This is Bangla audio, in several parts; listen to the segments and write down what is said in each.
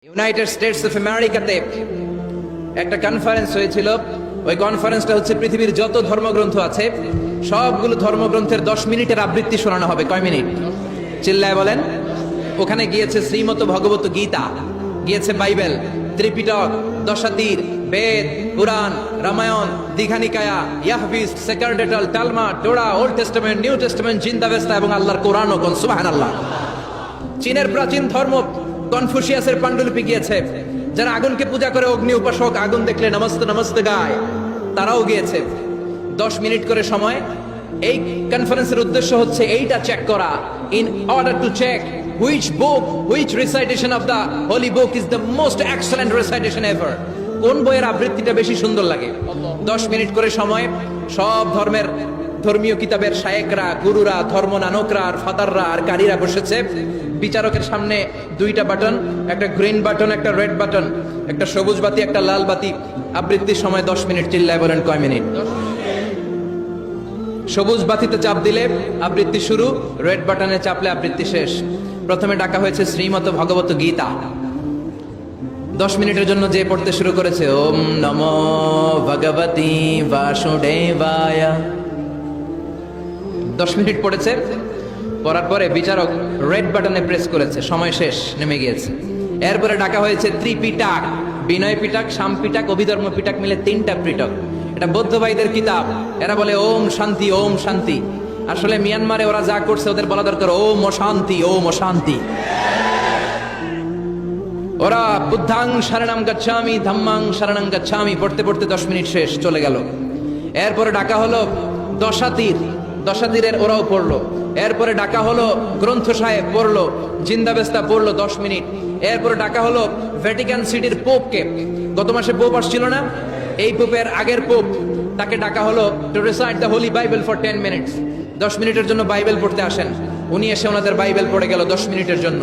ইউনাইটেড স্টেটস অফ আমেরিকাতে একটা কনফারেন্স হয়েছিল। ওই কনফারেন্সটা হচ্ছে পৃথিবীর যত ধর্মগ্রন্থ আছে সবগুলো ধর্মগ্রন্থের 10 মিনিটের আবৃত্তি শোনানো হবে। কয় মিনিট? চিল্লায় বলেন। ওখানে গিয়েছে শ্রীমত ভগবত গীতা, গিয়েছে বাইবেল, ত্রিপিটক, দশাতীর, বেদ, পুরাণ, রামায়ণ, দীঘানিকায়া, ইয়াহবিস, সেকারডেটাল, Talmud, Torah, Old Testament, New Testament, Zend Avesta এবং আল্লাহর কোরআনও কোন। সুবহানাল্লাহ। চীনের প্রাচীন ধর্ম কনফুসিয়াসের পাণ্ডুলিপি গিয়েছে। যারা আগুনকে পূজা করে, অগ্নি উপাসক, আগুন দেখলে নমস্তে নমস্তে গায়, তারাও গিয়েছে। 10 মিনিট করে সময়। এই কনফারেন্সের উদ্দেশ্য হচ্ছে এইটা চেক করা, in order to check which book, which recitation of the holy book is the most excellent recitation ever. কোন বইয়ের আবৃত্তিটা বেশি সুন্দর লাগে। 10 মিনিট করে সময়। সব ধর্মের ধর্মীয় কিতাবের শায়েকরা, গুরুরা, ধর্ম নানকরা আর ফাদাররা আর কারীরা বসেছে। বিচারকের সামনে 2টা বাটন, একটা গ্রিন বাটন, একটা রেড বাটন, একটা সবুজ বাতি, একটা লাল বাতি। আবৃত্তির সময় 10 মিনিট। চিল্লায় বলেন কয় মিনিট? সবুজ বাতিতে চাপ দিলে আবৃত্তি শুরু, রেড বাটনে চাপলে আবৃত্তি শেষ। প্রথমে ডাকা হয়েছে শ্রীমত ভগবত গীতা। 10 মিনিটের জন্য যে পড়তে শুরু করেছে, ওম নমো ভগবতী বাসুদেবায়। 10 মিনিট পড়েছে। পড়ার পরে বিচারক রেড বাটনে প্রেস করেছে, সময় শেষ, নেমে গিয়েছে। এরপরে ডাকা হয়েছে ত্রিপিটক, বিনয় পিটক, শাম পিটক, অভিধর্ম পিটক মিলে 3টা পিটক। এটা বৌদ্ধ ভাইদের কিতাব। এরা বলে ওম শান্তি, ওম শান্তি। আসলে মিয়ানমারে ওরা যা করছে ওদের বলা দরকার ওম অশান্তি, ওম অশান্তি। ওরা বুদ্ধাং শরণং গচ্ছামি, ধাম্মাং শরণং গচ্ছামি পড়তে পড়তে 10 মিনিট শেষ, চলে গেল। এরপরে ডাকা হলো দশাতীর, দশাতীরের ওরাও পড়লো। এরপরে ডাকা হলো গ্রন্থ সাহেব, পড়লো। জিন্দাবেস্তা পড়লো 10 মিনিট। এরপরে ডাকা হলো ভ্যাটিকান সিটির পোপকে। গত মাসে পোপ আসছিল না? এই পোপের আগের পোপ, তাকে ডাকা হলো to recite the Holi Bible for 10 minutes. 10 মিনিটের জন্য বাইবেল পড়তে আসেন। উনি এসে ওনাদের বাইবেল পড়ে গেল 10 মিনিটের জন্য।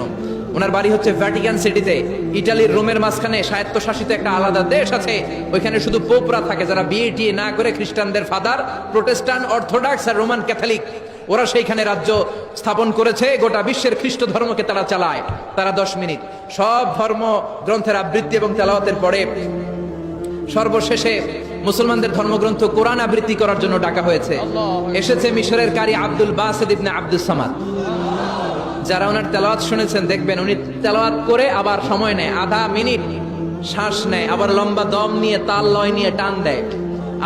ওনার বাড়ি হচ্ছে ভ্যাটিকান সিটিতে, ইটালির রোমের মাঝখানে স্বায়ত্তশাসিত একটা আলাদা দেশ আছে। ওইখানে শুধু পোপরা থাকে, যারা বিয়ে না করে খ্রিস্টানদের ফাদার, প্রোটেস্টান্ট, অর্থোডক্স আর রোমান ক্যাথলিক, ওরা সেইখানে রাজ্য স্থাপন করেছে। গোটা বিশ্বের খ্রিস্ট ধর্মকে তারা চালায়। তারা 10 মিনিট সব ধর্ম গ্রন্থের আবৃত্তি এবং তেলাওয়াতের পরে সর্বশেষে মুসলমানদের ধর্মগ্রন্থ কোরআন আবৃত্তি করার জন্য ডাকা হয়েছে। এসেছে মিশরের কারি আব্দুল বাসিত ইবনে আব্দুস সামাদ। যারা ওনার তেলাওয়াত শুনেছেন দেখবেন উনি তেলাওয়াত করে আবার সময় নেয়, আধা মিনিট শ্বাস নেয়, আবার লম্বা দম নিয়ে তাল লয় নিয়ে টান দেয়,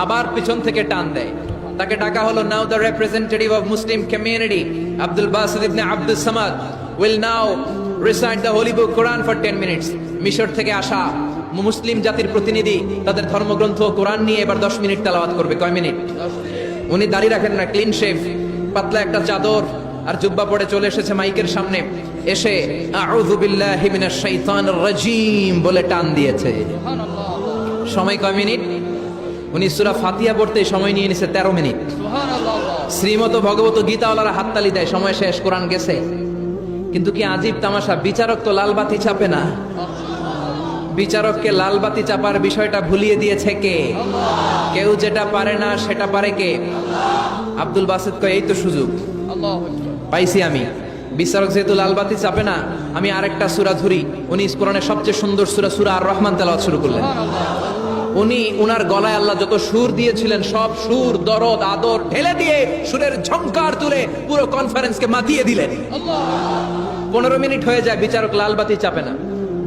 আবার পিছন থেকে টান দেয়। তাকে ডাকা হলো now the representative of Muslim community Abdul Basit Ibne Abdus Samad will now recite the holy book Quran for 10 minutes. মিশর থেকে আসা মুসলিম জাতির প্রতিনিধি তাদের ধর্মগ্রন্থ কোরআন নিয়ে এবার 10 মিনিট তেলাওয়াত করবে। কয় মিনিট? উনি দাড়ি রাখেন না, ক্লিন শেভ, পাতলা একটা চাদর আর জুব্বা পরে চলে এসেছে মাইকের সামনে। এসে আউযু বিল্লাহি মিনাশ শাইতানির রাজীম বলে টান দিয়েছে। সময় কয় মিনিট? উনি সূরা ফাতিহা পড়তে সময় নিয়ে নিছে 13 মিনিট। শ্রীমত ভগবত গীতাওয়ালারা হাততালি দেয়, সময় শেষ, কোরআন গেছে। কিন্তু কি আজীব তামাশা, বিচারক তো লাল বাতি চাপে না। বিচারককে লাল বাতি চাপার বিষয়টা ভুলিয়ে দিয়েছে কে? কেউ যেটা পারে না সেটা পারে কে? আব্দুল বাসিত কয় এই তো সুযোগ পাইছি আমি। বিচারক যেহেতু লাল বাতি চাপে না, আমি আরেকটা সূরা ধরি। উনি কোরআনের সবচেয়ে সুন্দর সূরা আর রহমান তেলাওয়াত শুরু করলেন। উনি উনার গলায় আল্লাহ যত সুর দিয়েছিলেন সব সুর, দরদ, আদর ঢেলে দিয়ে সুরের ঝংকার তুলে পুরো কনফারেন্সকে মাতিয়ে দিলেন। 15 মিনিট হয়ে যায়, বিচারক লাল বাতি চাপে না।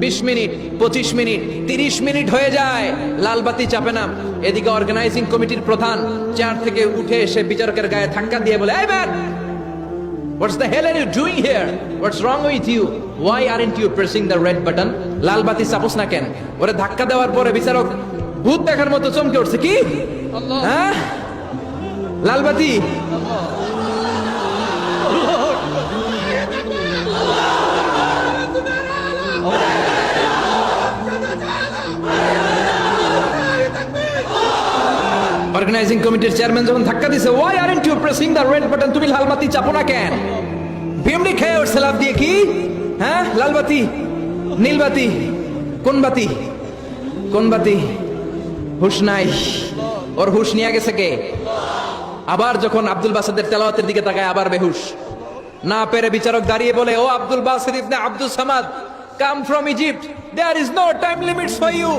20 মিনিট, 25 মিনিট, 30 মিনিট হয়ে যায়, লাল বাতি চাপে না। এদিকে অর্গানাইজিং কমিটির প্রধান চেয়ার থেকে উঠে এসে বিচারকের গায়ে ধাক্কা দিয়ে বলে, এই man, what's the hell are you doing here? What's wrong with you? Why aren't you pressing the red button? লাল বাতি চাপোস না কেন? ওরে ধাক্কা দেওয়ার পরে বিচারক ভূত দেখার মতো চমকে উঠছে। কি? হ্যাঁ, লাল বাতি। অর্গানাইজিং কমিটির চেয়ারম্যান যখন ধাক্কা দিছে, why aren't you pressing the red button? তুমি লাল বাতি চাপো না কেন? বিমড়ি খেয়ে ওর সেলাপ দিয়ে কি? হ্যাঁ, লাল বাতি, নীল বাতি, কোন বাতি? কোন বাতি? হুশ নাই। ওর হুশ নিয়ে গেছে কে? আবার যখন আব্দুল বাসিতের তেলাওয়াতের দিকে তাকায় আবার বেহুশ। না পেরে বিচারক দাঁড়িয়ে বলে, ও Abdul Basit Ibne Abdus Samad, come from Egypt, There is no time limits for you.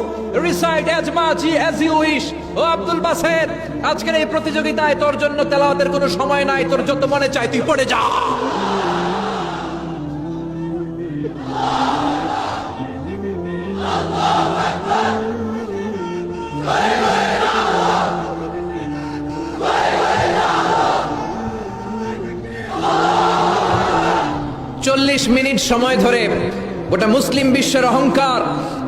Recite as much as you wish. ও আব্দুল বাসের, আজকের এই প্রতিযোগিতায় তোর জন্য তেলাওয়াতের কোনো সময় নাই, তোর যত মনে চায় তুই পড়ে যা। চল্লিশ মিনিট সময় ধরে গোটা মুসলিম বিশ্বের অহংকার,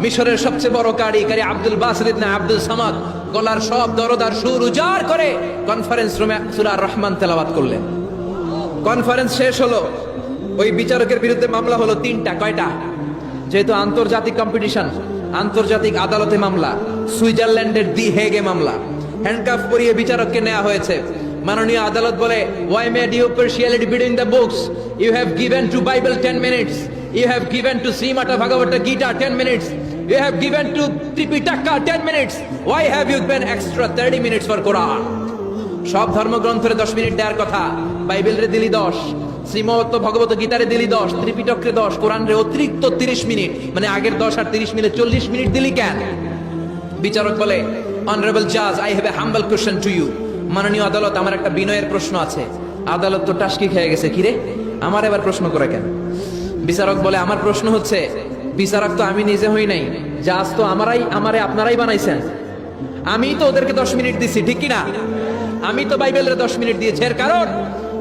মিশরের সবচেয়ে বড় কারি আব্দুল বাসির ইবনে আব্দুল সামাদ গলার সব দরদার সুর উজাড় করে কনফারেন্স রুমে সূরা আর রহমান তেলাওয়াত করলেন। কনফারেন্স শেষ হলো, ওই বিচারকের বিরুদ্ধে মামলা হলো তিনটা। কয়টা? যেহেতু আন্তর্জাতিক কম্পিটিশন, আন্তর্জাতিক আদালতে মামলা, সুইজারল্যান্ডের দি হেগে মামলা। হ্যান্ডকাফ পরিয়ে বিচারককে নেওয়া হয়েছে। মাননীয় আদালত বলে, why made you partiality between the books? You have given to Bible 10 minutes. You have given to Srimata Bhagavata Gita 10 minutes. You have given to Tripitaka 10 minutes. Why have you given extra 30 minutes for Quran? সব ধর্মগ্রন্থরে 10 মিনিট দেওয়ার কথা, বাইবেলরে দিলি 10, শ্রীমত ভগবত গীতারে দিলি 10, ত্রিপিটকরে 10, কোরআনরে অতিরিক্ত 30 মিনিট, মানে আগের 10 আর 30 মিলে 40 মিনিট দিলি কেন? বিচারক বলে, অনারেবল জাজ, I have a humble question to you. মাননীয় আদালত, আমার একটা বিনয়ের প্রশ্ন আছে। আদালত তো টাসকি খেয়ে গেছে, কিরে আমার এবার প্রশ্ন করে কেন? বিচারক বলে, আমার প্রশ্ন হচ্ছে, বিচারক তো আমি নিজে হই নাই, জাজ তো আমারে আপনারাই বানাইছেন। আমি তো ওদেরকে 10 মিনিট দিছি, ঠিক কিনা? আমি তো বাইবেলের 10 মিনিট দিয়েছি। এর কারণ,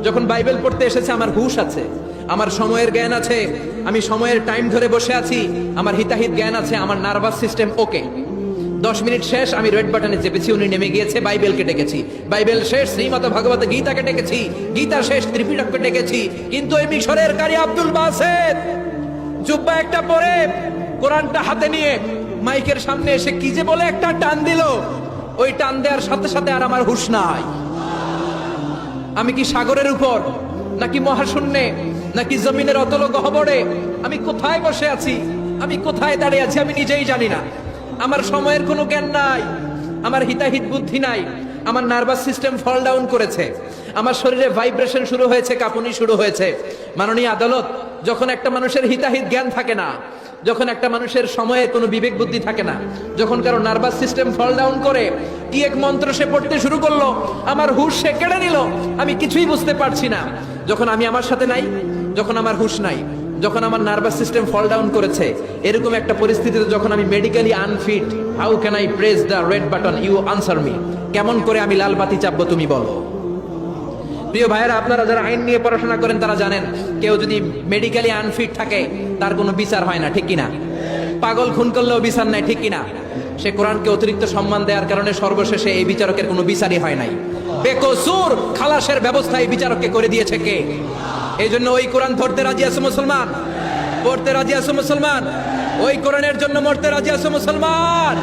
যখন বাইবেল পড়তে এসেছে আমার হুশ আছে, আমার সময়ের জ্ঞান আছে, আমি সময়ের টাইম ধরে বসে আছি, আমার হিতাহিত জ্ঞান আছে, আমার নার্ভাস সিস্টেম ওকে। 10 মিনিট শেষ, আমি রেড বাটনে চেপেছি, উনি নেমে গিয়েছে, বাইবেলকে ডেকেছি। বাইবেল শেষ, শ্রীমত ভগবত গীতাকে ডেকেছি। গীতা শেষ, ত্রিপিটককে ডেকেছি। কিন্তু এই মিশরের কারি আব্দুল বাসেত জুব্বা একটা পরে কোরআনটা হাতে নিয়ে মাইকের সামনে এসে কি যে বলে একটা টান দিল, ওই টান দেওয়ার সাথে সাথে আর আমার হুঁশ নাই। আমি কি সাগরের উপর, নাকি মহাশূন্যে, নাকি জমিনের অতল গহ্বরে? আমি কোথায় বসে আছি, আমি কোথায় দাঁড়িয়ে আছি, আমি নিজেই জানি না। আমার সময়ের কোনো জ্ঞান নাই, আমার হিতাহিত বুদ্ধি নাই, আমার নার্ভাস সিস্টেম ফল ডাউন করেছে, আমার শরীরে ভাইব্রেশন শুরু হয়েছে, কাঁপুনি শুরু হয়েছে। মাননীয় আদালত, যখন একটা মানুষের হিতাহিত জ্ঞান থাকে না, যখন একটা মানুষের সময়ের কোনো বিবেক বুদ্ধি থাকে না, যখন কারো নার্ভাস সিস্টেম ফল ডাউন করে, কি এক মন্ত্র সে পড়তে শুরু করলো, আমার হুঁশ সে কেড়ে নিল, আমি কিছুই বুঝতে পারছি না। যখন আমি আমার সাথে নাই, যখন আমার হুঁশ নাই, যখন আমার নার্ভাস সিস্টেম ফল ডাউন করেছে, এরকম একটা পরিস্থিতিতে যখন আমি medically unfit, how can I press the red button? You answer me. কেমন করে আমি লাল বাতি চাপবো, তুমি বলো। প্রিয় ভাইয়েরা, আপনারা যারা আইন নিয়ে পড়াশোনা করেন তারা জানেন, কেউ যদি মেডিকেলি আনফিট থাকে তার কোনো বিচার হয় না, ঠিক কিনা? পাগল খুন করলেও বিচার নাই, ঠিক কিনা? সে কোরআনকে অতিরিক্ত সম্মান দেওয়ার কারণে সর্বশেষে এই বিচারকের কোনো বিচারই হয় নাই। বেকসুর খালাসের ব্যবস্থা এই বিচারককে করে দিয়েছে কে? এই জন্য ওই কোরআন ধরতে রাজি আছে মুসলমান, পড়তে রাজি আছে মুসলমান, ওই কোরআনের জন্য মরতে রাজি আছে মুসলমান।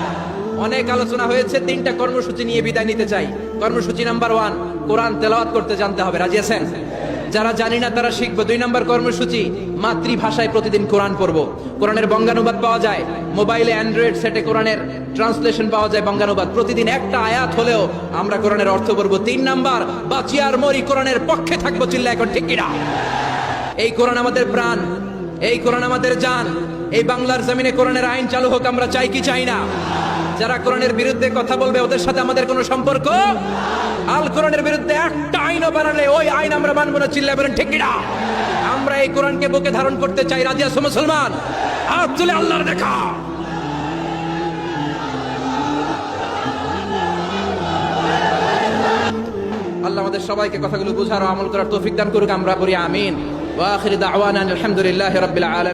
অনেক আলোচনা হয়েছে, 3টা কর্মসূচি নিয়ে বিদায় নিতে চাই। কর্মসূচি নাম্বার 1, কোরআন তেলাওয়াত করতে জানতে হবে। রাজি আছেন? যারা জানি না তারা শিখবো। 2 নম্বর কর্মসূচি, মাতৃভাষায় প্রতিদিন কোরআন পড়বো। কোরআনের বঙ্গানুবাদ পাওয়া যায় মোবাইলে, অ্যান্ড্রয়েড সেটে কোরআনের ট্রান্সলেশন পাওয়া যায়, বঙ্গানুবাদ। প্রতিদিন একটা আয়াত হলেও আমরা কোরআনের অর্থ পড়বো। 3 নাম্বার, বাঁচি আর মরি কোরআনের পক্ষে থাকবো, চিল্লা এখন ঠিক কিনা? এই কোরআন আমাদের প্রাণ, এই কোরআন আমাদের জান। এই বাংলার জমিনে কোরআনের আইন চালু হোক, আমরা চাই কি চাই না? যারা কোরআনের বিরুদ্ধে কথা বলবে ওদের সাথে আমাদের কোনো সম্পর্ক। আল কোরআনের বিরুদ্ধে একটা আইনও বানালে ওই আইন আমরা মানবো না, চিল্লা বলেন ঠিক কিনা? আমরা এই কোরআনকে বুকে ধারণ করতে চাই। রাজি আছো মুসলমান? হাত তুলে আল্লাহর দেখা। আল্লাহ আমাদের সবাইকে কথাগুলো বুঝার ও আমল করার তৌফিক দান করুক। আমরা করি আমিন। ওয়া আখিরু দাওয়ানা আলহামদুলিল্লাহি রাব্বিল আলামিন।